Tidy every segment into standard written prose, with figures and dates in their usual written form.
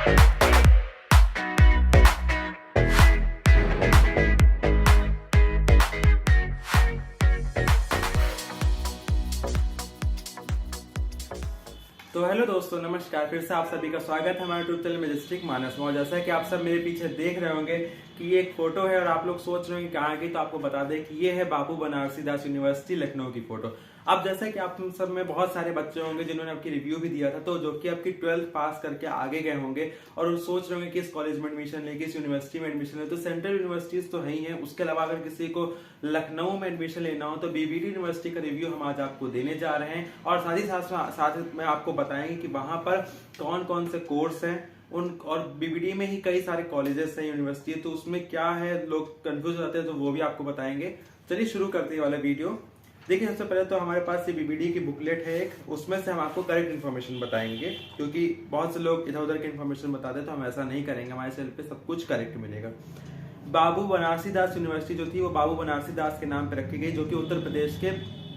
तो हेलो दोस्तों, नमस्कार। फिर से आप सभी का स्वागत है हमारे यूट्यूब चैनल मैजेस्टिक मानस में। और जैसा कि आप सब मेरे पीछे देख रहे होंगे कि ये एक फोटो है और आप लोग सोच रहे होंगे कहाँ की, तो आपको बता दें कि ये है बाबू बनारसी दास यूनिवर्सिटी लखनऊ की फोटो। अब जैसा कि आप सब में बहुत सारे बच्चे होंगे जिन्होंने आपकी रिव्यू भी दिया था, तो जो कि आपकी 12th पास करके आगे गए होंगे और सोच रहे होंगे कि इस कॉलेज में एडमिशन ले, किस यूनिवर्सिटी में एडमिशन ले। तो सेंट्रल यूनिवर्सिटीज तो है ही है, उसके अलावा अगर किसी को लखनऊ में एडमिशन लेना हो तो बीबीडी यूनिवर्सिटी का रिव्यू हम आज आपको देने जा रहे हैं। और साथ ही साथ में आपको बताएंगे कि वहां पर कौन कौन से कोर्स हैं उन, और बीबीडी में ही कई सारे कॉलेजेस हैं, यूनिवर्सिटी है, तो उसमें क्या है, लोग कंफ्यूज हो जाते हैं, तो वो भी आपको बताएंगे। चलिए शुरू करते हैं वाला वीडियो। देखिए, सबसे पहले तो हमारे पास ये बीबीडी की बुकलेट है एक, उसमें से हम आपको करेक्ट इन्फॉर्मेशन बताएंगे, क्योंकि बहुत से लोग इधर उधर की इन्फॉर्मेशन बताते हैं, तो हम ऐसा नहीं करेंगे। हमारे चैनल पे सब कुछ करेक्ट मिलेगा। बाबू बनारसी दास यूनिवर्सिटी जो थी वो बाबू बनारसी दास के नाम पे रखी गई, जो कि उत्तर प्रदेश के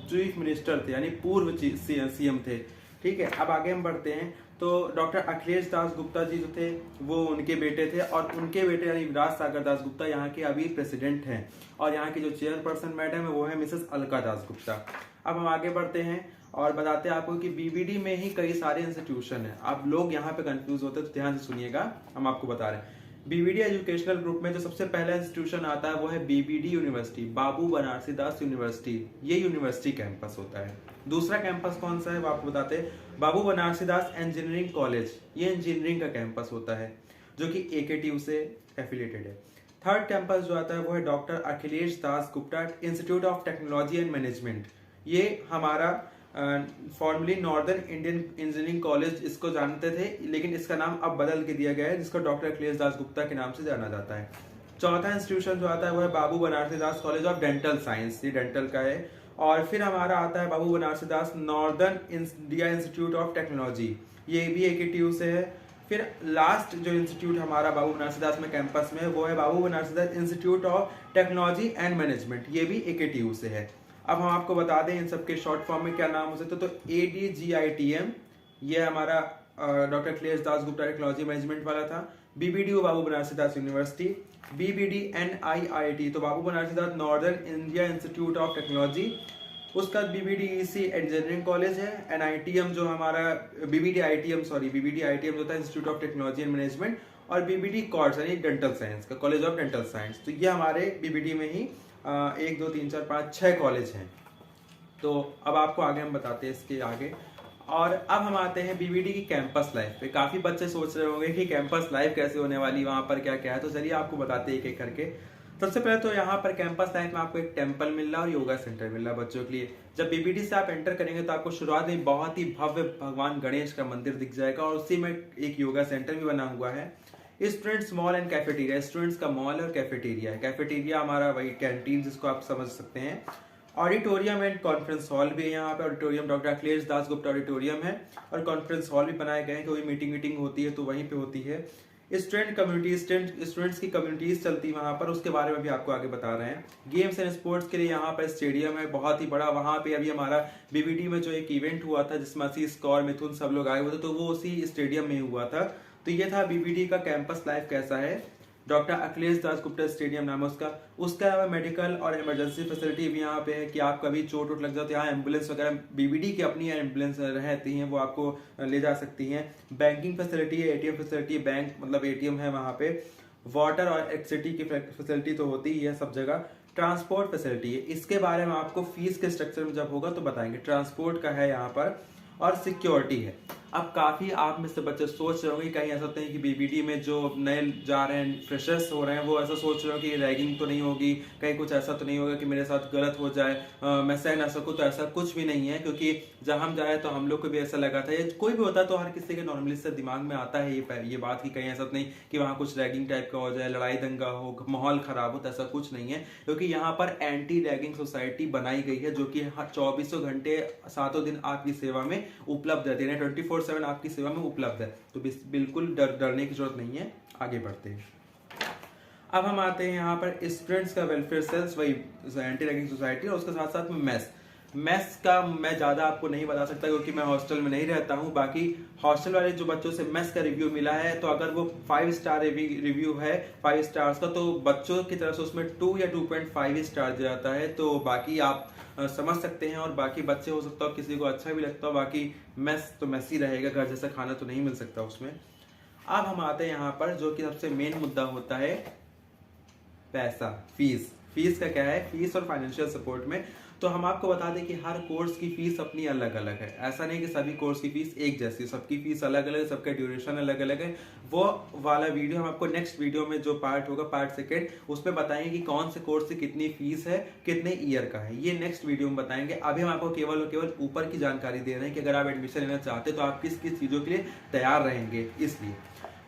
चीफ मिनिस्टर थे, यानी पूर्व सीएम थे। ठीक है, अब आगे हम बढ़ते हैं। तो डॉक्टर अखिलेश दास गुप्ता जी जो थे वो उनके बेटे थे, और उनके बेटे यानी विराज सागर दास गुप्ता यहाँ के अभी प्रेसिडेंट हैं। और यहाँ की जो चेयरपर्सन मैडम है वो है मिसेस अलका दास गुप्ता। अब हम आगे बढ़ते हैं और बताते हैं आपको कि बीबीडी में ही कई सारे इंस्टीट्यूशन है। आप लोग यहाँ पे कंफ्यूज होते हैं तो ध्यान से सुनिएगा, हम आपको बता रहे हैं। बीबीडी एजुकेशनल ग्रुप में जो सबसे पहला इंस्टीट्यूशन आता है वो है बीबीडी यूनिवर्सिटी, बाबू बनारसी दास यूनिवर्सिटी। ये यूनिवर्सिटी कैंपस होता है। दूसरा कैंपस कौन सा है वो आपको बताते हैं, बाबू बनारसी दास इंजीनियरिंग कॉलेज। ये इंजीनियरिंग का कैंपस होता है जो कि AKTU से एफिलिएटेड है। थर्ड कैंपस जो आता है वो है doctor Akhilesh Das Gupta institute of technology and Management. ये हमारा formally northern Indian engineering college इसको जानते थे, लेकिन इसका नाम अब बदल के दिया गया है, जिसको डॉक्टर अखिलेश दास गुप्ता के नाम से जाना जाता है। चौथा इंस्टीट्यूशन जो आता है वो है Babu Banarasi Das college of dental science, ये डेंटल का है। और फिर हमारा आता है Babu Banarasi Das northern India institute of Technology, ये भी AKTU से है। फिर लास्ट जो इंस्टीट्यूट हमारा बाबू बनारसी दास में कैंपस में है वो है Babu Banarasi Das Institute of technology and Management, ये भी AKTU से है। अब हम आपको बता दें इन सबके शॉर्ट फॉर्म में क्या नाम हो सकते हैं। तो ADGITM ये हमारा doctor Akhilesh Das Gupta technology management वाला था। BBDU Babu Banarasi Das university. BBD NIIT तो Babu Banarasi Das northern India institute of technology. उसका BBDEC इंजीनियरिंग कॉलेज है। NITM जो हमारा BBD ITM जो था institute of technology and management. और BBD कॉर्स यानी डेंटल साइंस का कॉलेज ऑफ डेंटल साइंस। तो ये हमारे BBD में ही 1 2 3 4 5 6 कॉलेज हैं। तो अब आपको आगे हम बताते हैं इसके आगे। और अब हम आते हैं बीबीडी की कैंपस लाइफ पे। काफी बच्चे सोच रहे होंगे कि कैंपस लाइफ कैसे होने वाली, वहां पर क्या क्या है। तो चलिए आपको बताते हैं एक एक करके। सबसे पहले तो यहाँ पर कैंपस लाइफ में आपको एक टेंपल मिल रहा है और योगा सेंटर मिल रहा है बच्चों के लिए। जब बीबीडी से आप एंटर करेंगे तो आपको शुरुआत में बहुत ही भव्य भगवान गणेश का मंदिर दिख जाएगा, और उसी में एक योगा सेंटर भी बना हुआ है। Students mall and cafeteria, students का मॉल और कैफेटेरिया है। कैफेटेरिया हमारा वही कैंटीन जिसको आप समझ सकते हैं। ऑडिटोरियम एंड कॉन्फ्रेंस हॉल भी है यहाँ पे। Auditorium doctor Akhilesh Das Gupta auditorium है, और कॉन्फ्रेंस हॉल भी बनाए गए हैं, कोई मीटिंग होती है तो वहीं पे होती है। स्टूडेंट कम्युनिटी, स्टूडेंट्स की कम्युनिटीज चलती है वहाँ पर, उसके बारे में भी आपको आगे बता रहे हैं। गेम्स एंड स्पोर्ट्स के लिए यहाँ पर स्टेडियम है बहुत ही बड़ा। वहाँ पे अभी हमारा बीबीडी में जो एक इवेंट हुआ था जिसमें आशीष कौर, मिथुन सब लोग आए हुए थे, तो वो उसी स्टेडियम में हुआ था। तो ये था बीबीडी का कैंपस लाइफ कैसा है। डॉक्टर अखिलेश दास गुप्ता स्टेडियम नाम है उसका। उसके अलावा मेडिकल और इमरजेंसी फैसिलिटी भी यहाँ पे है कि आप कभी चोट वोट लग जाओ तो यहाँ एम्बुलेंस वगैरह, बीबीडी की अपनी एम्बुलेंस रहती हैं, वो आपको ले जा सकती हैं। बैंकिंग फैसिलिटी है, ATM फैसिलिटी, बैंक मतलब ATM है वहाँ पे। वाटर और इलेक्ट्रिसिटी की फैसिलिटी तो होती ही है सब जगह। ट्रांसपोर्ट फैसिलिटी है, इसके बारे में आपको फीस के स्ट्रक्चर में जब होगा तो बताएंगे। ट्रांसपोर्ट का है यहाँ पर, और सिक्योरिटी है। अब काफी आप में से बच्चे सोच रहे होंगे कहीं ऐसा तो नहीं कि बीबीडी में जो नए जा रहे हैं, फ्रेशर्स हो रहे हैं, वो ऐसा सोच रहे हो कि रैगिंग तो नहीं होगी, कहीं कुछ ऐसा तो नहीं होगा कि मेरे साथ गलत हो जाए, मैं सह ना सकूं। तो ऐसा कुछ भी नहीं है, क्योंकि जब हम जाए तो हम लोग को भी ऐसा लगा था। ये कोई भी होता तो हर किसी के नॉर्मली से दिमाग में आता है ये बात कि कहीं ऐसा तो नहीं कि वहाँ कुछ रैगिंग टाइप का हो जाए, लड़ाई दंगा हो, माहौल खराब हो, तो ऐसा कुछ नहीं है। क्योंकि यहाँ पर एंटी रैगिंग सोसाइटी बनाई गई है, जो कि 24 घंटे 7 दिन आपकी सेवा में उपलब्ध रहती है, 24/7 आपकी सेवा में उपलब्ध है। तो बिल्कुल डरने की जरूरत नहीं है। आगे बढ़ते हैं। अब हम आते हैं यहाँ पर स्टूडेंट्स का वेलफेयर सेल्स, वही एंटी रैगिंग सोसाइटी, और उसके साथ साथ में मेस का मैं ज़्यादा आपको नहीं बता सकता क्योंकि मैं हॉस्टल में नहीं रहता हूँ। बाकी हॉस्टल वाले जो बच्चों से मेस का रिव्यू मिला है, तो अगर वो 5 स्टार रिव्यू है 5 स्टार्स का, तो बच्चों की तरफ से उसमें 2 या 2.5 स्टार दिया जाता है। तो बाकी आप समझ सकते हैं, और बाकी बच्चे हो सकता हो किसी को अच्छा भी लगता हो। बाकी मेस तो मेस ही रहेगा, घर जैसा खाना तो नहीं मिल सकता उसमें। अब हम आते हैं यहाँ पर जो कि सबसे मेन मुद्दा होता है, पैसा, फीस। फीस का क्या है, फीस और फाइनेंशियल सपोर्ट में तो हम आपको बता दें कि हर कोर्स की फीस अपनी अलग अलग है। ऐसा नहीं कि सभी कोर्स की फीस एक जैसी, सबकी फीस अलग अलग है, सबका ड्यूरेशन अलग अलग है। वो वाला वीडियो हम आपको नेक्स्ट वीडियो में जो पार्ट होगा, पार्ट सेकेंड, उसमें बताएंगे कि कौन से कोर्स से कितनी फीस है, कितने ईयर का है, ये नेक्स्ट वीडियो में बताएंगे। अभी हम आपको केवल और केवल ऊपर की जानकारी दे रहे हैं कि अगर आप एडमिशन लेना चाहते हैं तो आप किस किस चीजों के लिए तैयार रहेंगे। इसलिए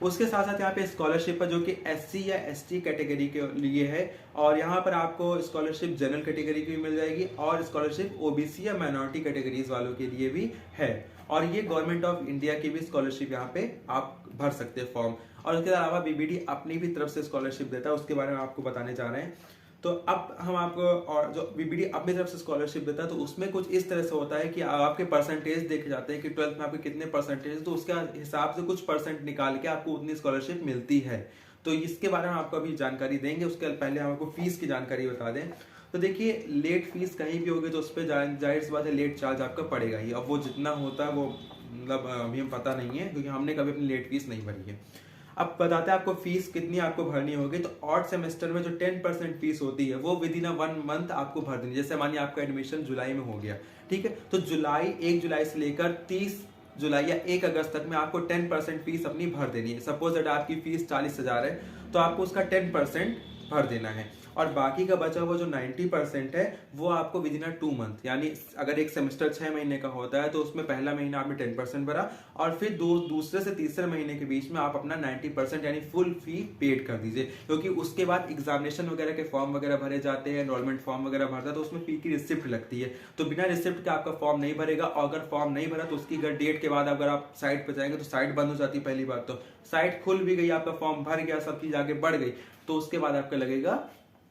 उसके साथ साथ यहाँ पे स्कॉलरशिप है जो कि SC या ST कैटेगरी के लिए है, और यहाँ पर आपको स्कॉलरशिप जनरल कैटेगरी की भी मिल जाएगी, और स्कॉलरशिप OBC या माइनॉरिटी कैटेगरीज वालों के लिए भी है। और ये गवर्नमेंट ऑफ इंडिया की भी स्कॉलरशिप यहाँ पे आप भर सकते हैं फॉर्म। और उसके अलावा BBD अपनी भी तरफ से स्कॉलरशिप देता है, उसके बारे में आपको बताने जा रहे हैं। तो अब हम आपको, और जो BBD अपनी तरफ से स्कॉलरशिप देता है तो उसमें कुछ इस तरह से होता है कि आपके परसेंटेज देखे जाते हैं कि 12th में आपके कितने परसेंटेज है, तो उसके हिसाब से कुछ परसेंट निकाल के आपको उतनी स्कॉलरशिप मिलती है। तो इसके बारे में आपको अभी जानकारी देंगे। उसके पहले हम आपको फीस की जानकारी बता दें। तो देखिए, लेट फीस कहीं भी होगी तो उस पर जाहिर सी बात है लेट चार्ज आपका पड़ेगा ही। अब वो जितना होता है वो मतलब अभी हम पता नहीं है क्योंकि हमने कभी अपनी लेट फीस नहीं भरी है। अब बताते हैं आपको फीस कितनी आपको भरनी होगी। तो ऑड सेमेस्टर में जो 10% फीस होती है वो विद इन 1 मंथ आपको भर देनी। जैसे मानिए आपका एडमिशन जुलाई में हो गया, ठीक है, तो 1 जुलाई से लेकर 30 जुलाई या 1 अगस्त तक में आपको 10% फीस अपनी भर देनी है। सपोज दैट आपकी फीस 40,000 है तो आपको उसका 10% भर देना है, और बाकी का बचा हुआ जो 90% है वो आपको विद इन 2 मंथ, यानी अगर एक सेमेस्टर 6 महीने का होता है तो उसमें पहला महीना आपने 10% भरा, और फिर दूसरे से तीसरे महीने के बीच में आप अपना 90% यानी फुल फी पेड कर दीजिए। क्योंकि उसके बाद एग्जामिनेशन वगैरह के फॉर्म वगैरह भरे जाते हैं, एनरोलमेंट फॉर्म वगैरह भरता है, तो उसमें फी की रिसिप्ट लगती है। तो बिना रिसिप्ट के आपका फॉर्म नहीं भरेगा, और अगर फॉर्म नहीं भरा तो उसकी अगर डेट के बाद अगर आप साइट पर जाएंगे तो साइट बंद हो जाती है। पहली बात तो साइट खुल भी गई, आपका फॉर्म भर गया, सब चीज आगे बढ़ गई, तो उसके बाद आपका लगेगा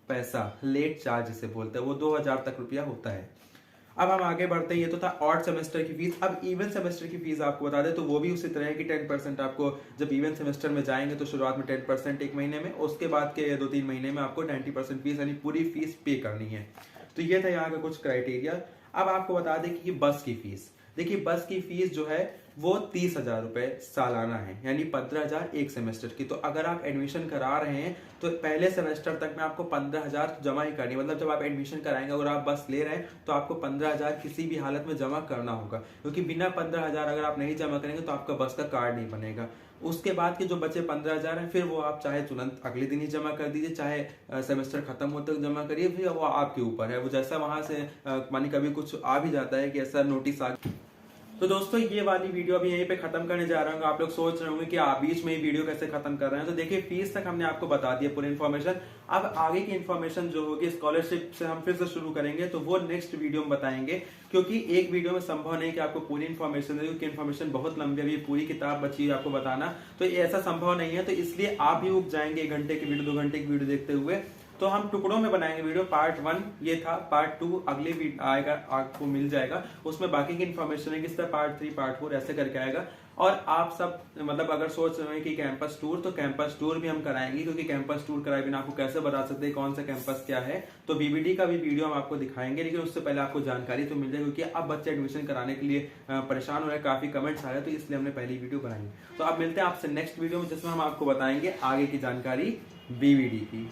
पैसा, लेट चार्ज जिसे बोलते हैं, वो 2000 तक रुपया होता है। अब हम आगे बढ़ते हैं, ये तो था ऑड सेमेस्टर की फीस। अब इवन सेमेस्टर की फीस आपको बता दें तो वो भी उसी तरह है कि 10% आपको जब इवन सेमेस्टर में जाएंगे तो शुरुआत में 10% एक महीने में, उसके बाद के 2-3 महीने में आपको 90% फीस यानी पूरी फीस पे करनी है। तो ये था यहाँ का कुछ क्राइटेरिया। अब आपको बता दें कि बस की फीस, देखिए बस की फीस जो है वो 30,000 रुपए सालाना है, यानी 15,000 एक सेमेस्टर की। तो अगर आप एडमिशन करा रहे हैं तो पहले सेमेस्टर तक में आपको 15,000 जमा ही करनी है। मतलब जब आप एडमिशन कराएंगे, अगर आप बस ले रहे हैं तो आपको 15,000 किसी भी हालत में जमा करना होगा, क्योंकि बिना 15,000 अगर आप नहीं जमा करेंगे तो आपका बस का कार्ड नहीं बनेगा। उसके बाद के जो बचे 15,000 है फिर वो आप चाहे तुरंत अगले दिन ही जमा कर दीजिए, चाहे सेमेस्टर खत्म होते तक जमा करिए, फिर वो आपके ऊपर है। वो जैसा वहां से मानी कभी कुछ आ भी जाता है कि ऐसा नोटिस आ। तो दोस्तों ये वाली वीडियो अभी यहीं पे खत्म करने जा रहा हूँ। आप लोग सोच रहे होंगे कि आप बीच में ही वीडियो कैसे खत्म कर रहे हैं। तो देखिए, फीस तक हमने आपको बता दिया पूरी इन्फॉर्मेशन। अब आगे की इन्फॉर्मेशन जो होगी स्कॉलरशिप से हम फिर से शुरू करेंगे, तो वो नेक्स्ट वीडियो में बताएंगे, क्योंकि एक वीडियो में संभव नहीं कि आपको पूरी इन्फॉर्मेशन दे, क्योंकि इन्फॉर्मेशन बहुत लंबी है, पूरी किताब बची है आपको बताना, तो ये ऐसा संभव नहीं है। तो इसलिए आप भी उग जाएंगे 1 घंटे की वीडियो, 2 घंटे की वीडियो देखते हुए। तो हम टुकड़ों में बनाएंगे वीडियो। पार्ट 1 ये था, पार्ट 2 अगले आएगा, आपको मिल जाएगा, उसमें बाकी की इन्फॉर्मेशन है, किस तरह पार्ट 3 पार्ट 4 ऐसे करके आएगा। और आप सब मतलब अगर सोच रहे हैं कि कैंपस टूर, तो कैंपस टूर भी हम कराएंगे, क्योंकि कैंपस टूर कराए बिना आपको कैसे बता सकते हैं कौन सा कैंपस क्या है। तो BBD का भी वीडियो हम आपको दिखाएंगे, लेकिन उससे पहले आपको जानकारी तो मिल जाएगी, क्योंकि अब बच्चे एडमिशन कराने के लिए परेशान हो रहे हैं, काफी कमेंट्स आ रहे हैं, तो इसलिए हमने पहली वीडियो बनाई। तो अब मिलते हैं आपसे नेक्स्ट वीडियो में, जिसमें हम आपको बताएंगे आगे की जानकारी BBD की।